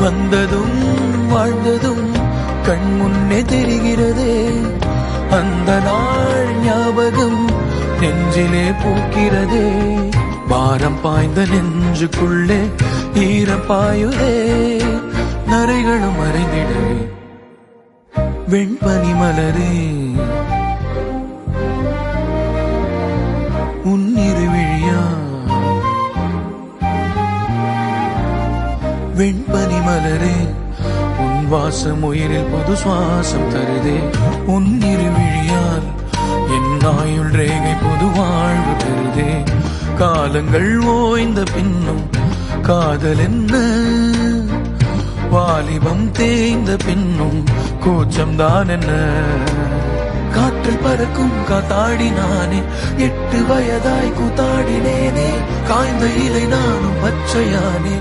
வந்ததும் வாழ்ந்ததும் கண் முன்னே தெரிகிறதே. அந்த நாள் ஞாபகம் நெஞ்சிலே பூக்கிறதே. பாரம் பாய்ந்த நெஞ்சுக்குள்ளே ஈரம் பாயுதே. நரைகளும் மறைந்திடவே வெண்பனி மலரே உன்னிரு விழியா. வெண்பனி மலரே உன் வாசம் உயிரில் புது சுவாசம் தருதே. உன்னிரு விழியால் என் ஆயுள் ரேகை புது வாழ்வு பெறுதே. காலங்கள் ஓய்ந்த பின்னும் காதல் என்ன, வாலிபம் தேய்ந்த பின்னும் கூச்சம்தான் என்ன. காற்றில் பறக்கும் காத்தாடி நானே 8 வயதாய் கூத்தாடினேனே. காய்ந்த இலை நானும் பச்சையானே.